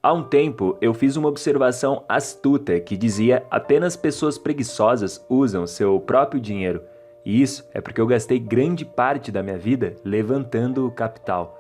Há um tempo, eu fiz uma observação astuta que dizia apenas pessoas preguiçosas usam seu próprio dinheiro. E isso é porque eu gastei grande parte da minha vida levantando o capital.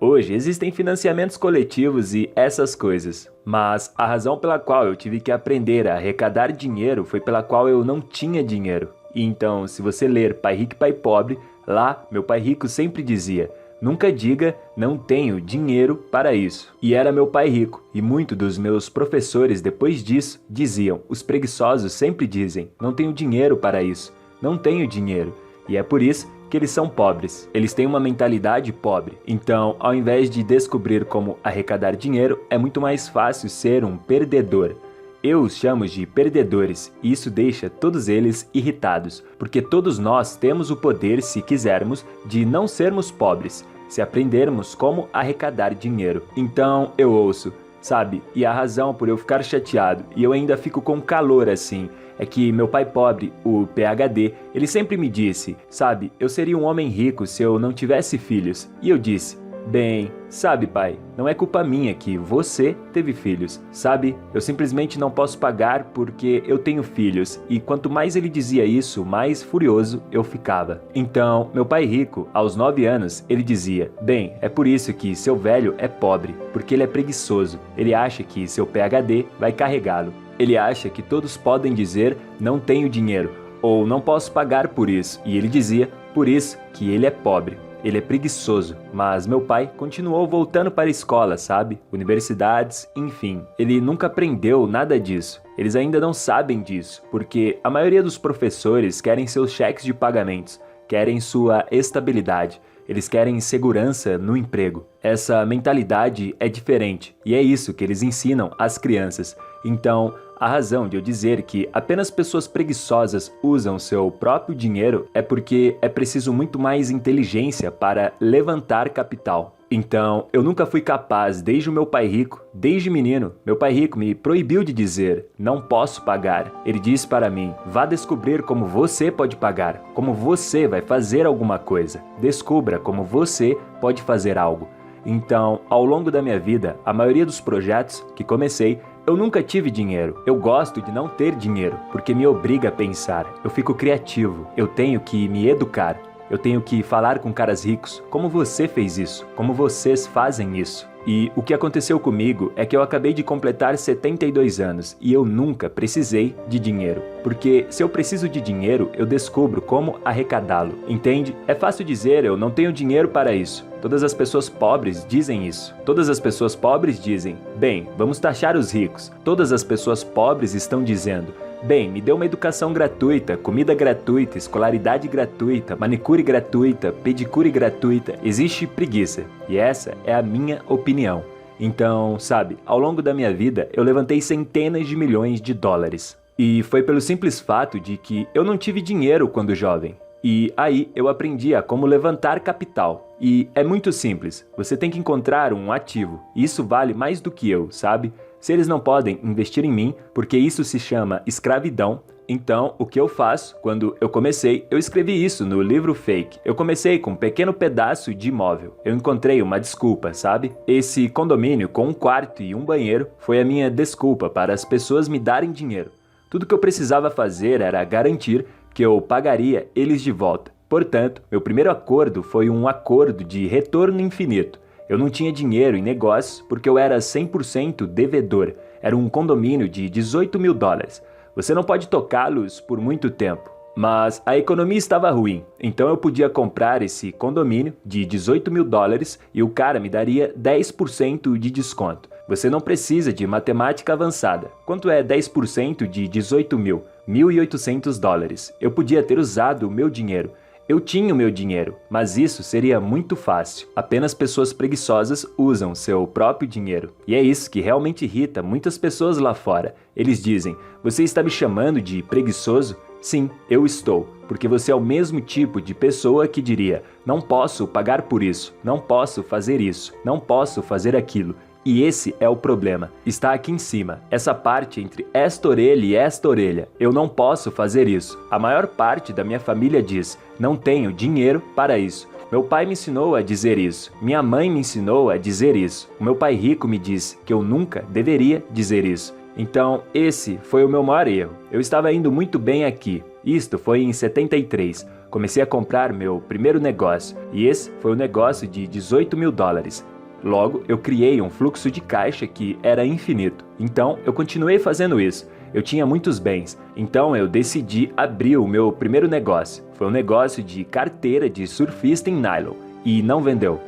Hoje existem financiamentos coletivos e essas coisas, mas a razão pela qual eu tive que aprender a arrecadar dinheiro foi pela qual eu não tinha dinheiro. E então, se você ler Pai Rico e Pai Pobre, lá meu pai rico sempre dizia: nunca diga não tenho dinheiro para isso. E era meu pai rico, e muitos dos meus professores depois disso diziam: os preguiçosos sempre dizem não tenho dinheiro para isso, não tenho dinheiro. E é por isso que eles são pobres. Eles têm uma mentalidade pobre. Então, ao invés de descobrir como arrecadar dinheiro, é muito mais fácil ser um perdedor. Eu os chamo de perdedores, e isso deixa todos eles irritados, porque todos nós temos o poder, se quisermos, de não sermos pobres, se aprendermos como arrecadar dinheiro. Então, eu ouço, sabe, e a razão por eu ficar chateado, e eu ainda fico com calor assim, é que meu pai pobre, o PhD, ele sempre me disse, sabe, eu seria um homem rico se eu não tivesse filhos. E eu disse: bem, sabe pai, não é culpa minha que você teve filhos, sabe? Eu simplesmente não posso pagar porque eu tenho filhos. E quanto mais ele dizia isso, mais furioso eu ficava. Então, meu pai rico, aos 9 anos, ele dizia: bem, é por isso que seu velho é pobre, porque ele é preguiçoso. Ele acha que seu PhD vai carregá-lo. Ele acha que todos podem dizer não tenho dinheiro ou não posso pagar por isso. E ele dizia por isso que ele é pobre. Ele é preguiçoso, mas meu pai continuou voltando para a escola, sabe? Universidades, enfim. Ele nunca aprendeu nada disso. Eles ainda não sabem disso, porque a maioria dos professores querem seus cheques de pagamentos, querem sua estabilidade. Eles querem segurança no emprego. Essa mentalidade é diferente e é isso que eles ensinam às crianças. Então, a razão de eu dizer que apenas pessoas preguiçosas usam seu próprio dinheiro é porque é preciso muito mais inteligência para levantar capital. Então, eu nunca fui capaz, desde o meu pai rico, desde menino, meu pai rico me proibiu de dizer, não posso pagar. Ele disse para mim, vá descobrir como você pode pagar, como você vai fazer alguma coisa. Descubra como você pode fazer algo. Então, ao longo da minha vida, a maioria dos projetos que comecei, eu nunca tive dinheiro. Eu gosto de não ter dinheiro, porque me obriga a pensar. Eu fico criativo, eu tenho que me educar. Eu tenho que falar com caras ricos, como você fez isso, como vocês fazem isso. E o que aconteceu comigo é que eu acabei de completar 72 anos e eu nunca precisei de dinheiro. Porque se eu preciso de dinheiro, eu descubro como arrecadá-lo, entende? É fácil dizer eu não tenho dinheiro para isso. Todas as pessoas pobres dizem isso. Todas as pessoas pobres dizem, bem, vamos taxar os ricos. Todas as pessoas pobres estão dizendo, bem, me dê uma educação gratuita, comida gratuita, escolaridade gratuita, manicure gratuita, pedicure gratuita. Existe preguiça. E essa é a minha opinião. Então, sabe, ao longo da minha vida, eu levantei centenas de milhões de dólares. E foi pelo simples fato de que eu não tive dinheiro quando jovem. E aí eu aprendi a como levantar capital. E é muito simples, você tem que encontrar um ativo. E isso vale mais do que eu, sabe? Se eles não podem investir em mim, porque isso se chama escravidão, então o que eu faço? Quando eu comecei, eu escrevi isso no livro Fake. Eu comecei com um pequeno pedaço de imóvel. Eu encontrei uma desculpa, sabe? Esse condomínio com um quarto e um banheiro foi a minha desculpa para as pessoas me darem dinheiro. Tudo que eu precisava fazer era garantir que eu pagaria eles de volta. Portanto, meu primeiro acordo foi um acordo de retorno infinito. Eu não tinha dinheiro em negócios porque eu era 100% devedor. Era um condomínio de 18 mil dólares. Você não pode tocá-los por muito tempo. Mas a economia estava ruim, então eu podia comprar esse condomínio de 18 mil dólares e o cara me daria 10% de desconto. Você não precisa de matemática avançada. Quanto é 10% de 18 mil? 1.800 dólares. Eu podia ter usado o meu dinheiro. Eu tinha o meu dinheiro, mas isso seria muito fácil. Apenas pessoas preguiçosas usam seu próprio dinheiro. E é isso que realmente irrita muitas pessoas lá fora. Eles dizem, você está me chamando de preguiçoso? Sim, eu estou, porque você é o mesmo tipo de pessoa que diria, não posso pagar por isso, não posso fazer isso, não posso fazer aquilo. E esse é o problema. Está aqui em cima, essa parte entre esta orelha e esta orelha. Eu não posso fazer isso. A maior parte da minha família diz, não tenho dinheiro para isso. Meu pai me ensinou a dizer isso. Minha mãe me ensinou a dizer isso. O meu pai rico me disse que eu nunca deveria dizer isso. Então, esse foi o meu maior erro. Eu estava indo muito bem aqui. Isto foi em 73. Comecei a comprar meu primeiro negócio. E esse foi um negócio de 18 mil dólares. Logo, eu criei um fluxo de caixa que era infinito. Então, eu continuei fazendo isso. Eu tinha muitos bens, então eu decidi abrir o meu primeiro negócio. Foi um negócio de carteira de surfista em nylon. E não vendeu,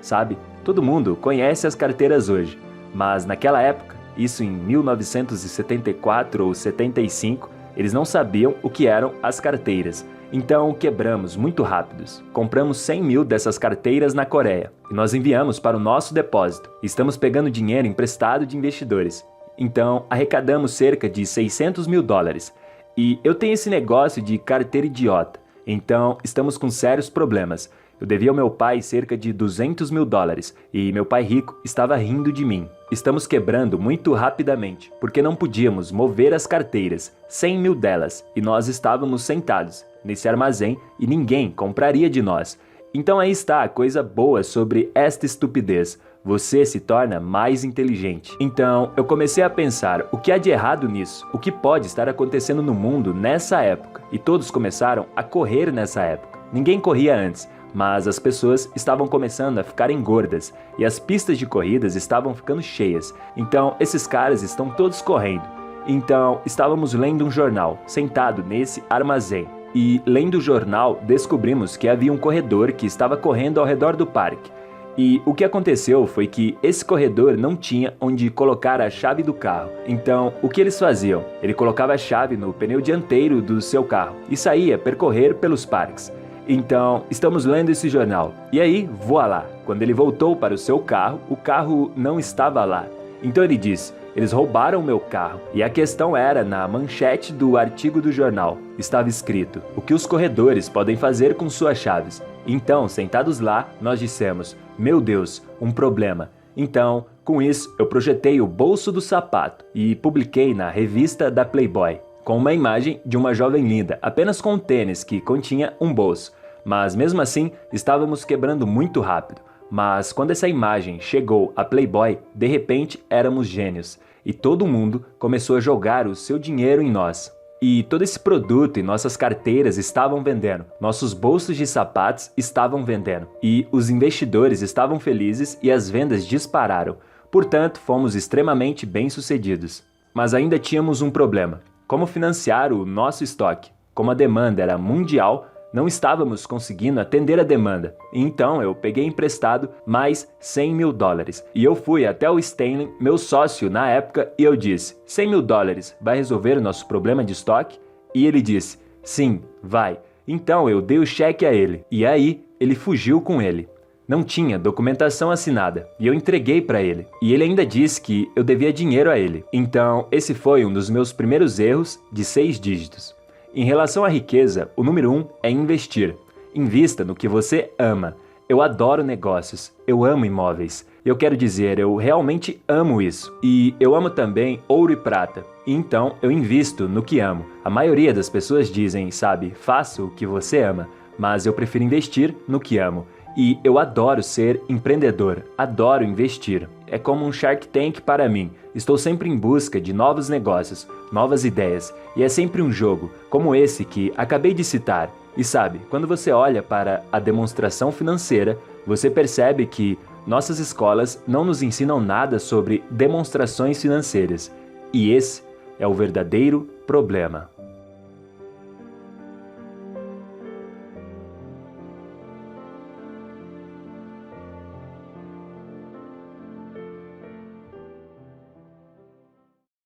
sabe? Todo mundo conhece as carteiras hoje, mas naquela época, isso em 1974 ou 75, eles não sabiam o que eram as carteiras. Então quebramos muito rápidos. Compramos 100 mil dessas carteiras na Coreia e nós enviamos para o nosso depósito. Estamos pegando dinheiro emprestado de investidores. Então, arrecadamos cerca de 600 mil dólares. E eu tenho esse negócio de carteira idiota. Então, estamos com sérios problemas. Eu devia ao meu pai cerca de 200 mil dólares e meu pai rico estava rindo de mim. Estamos quebrando muito rapidamente, porque não podíamos mover as carteiras, 100 mil delas, e nós estávamos sentados nesse armazém e ninguém compraria de nós. Então aí está a coisa boa sobre esta estupidez. Você se torna mais inteligente. Então, eu comecei a pensar, o que há de errado nisso? O que pode estar acontecendo no mundo nessa época? E todos começaram a correr nessa época. Ninguém corria antes, mas as pessoas estavam começando a ficarem gordas e as pistas de corridas estavam ficando cheias. Então, esses caras estão todos correndo. Então, estávamos lendo um jornal, sentado nesse armazém. E, lendo o jornal, descobrimos que havia um corredor que estava correndo ao redor do parque. E o que aconteceu foi que esse corredor não tinha onde colocar a chave do carro. Então, o que eles faziam? Ele colocava a chave no pneu dianteiro do seu carro e saía percorrer pelos parques. Então, estamos lendo esse jornal. E aí, voilá, quando ele voltou para o seu carro, o carro não estava lá. Então ele disse, eles roubaram meu carro. E a questão era, na manchete do artigo do jornal, estava escrito, o que os corredores podem fazer com suas chaves. Então, sentados lá, nós dissemos, meu Deus, um problema. Então, com isso, eu projetei o bolso do sapato e publiquei na revista da Playboy, com uma imagem de uma jovem linda, apenas com um tênis que continha um bolso. Mas mesmo assim, estávamos quebrando muito rápido. Mas quando essa imagem chegou à Playboy, de repente éramos gênios. E todo mundo começou a jogar o seu dinheiro em nós. E todo esse produto e nossas carteiras estavam vendendo, nossos bolsos de sapatos estavam vendendo, e os investidores estavam felizes e as vendas dispararam. Portanto, fomos extremamente bem-sucedidos. Mas ainda tínhamos um problema. Como financiar o nosso estoque? Como a demanda era mundial, não estávamos conseguindo atender a demanda. Então eu peguei emprestado mais 100 mil dólares. E eu fui até o Stanley, meu sócio na época, e eu disse, 100 mil dólares vai resolver o nosso problema de estoque? E ele disse, sim, vai. Então eu dei o cheque a ele. E aí ele fugiu com ele. Não tinha documentação assinada. E eu entreguei para ele. E ele ainda disse que eu devia dinheiro a ele. Então esse foi um dos meus primeiros erros de 6 dígitos. Em relação à riqueza, o número 1 é investir. Invista no que você ama. Eu adoro negócios, eu amo imóveis. Eu quero dizer, eu realmente amo isso. E eu amo também ouro e prata. E então eu invisto no que amo. A maioria das pessoas dizem, sabe, faça o que você ama. Mas eu prefiro investir no que amo. E eu adoro ser empreendedor, adoro investir. É como um Shark Tank para mim. Estou sempre em busca de novos negócios, novas ideias. E é sempre um jogo, como esse que acabei de citar. E sabe, quando você olha para a demonstração financeira, você percebe que nossas escolas não nos ensinam nada sobre demonstrações financeiras. E esse é o verdadeiro problema.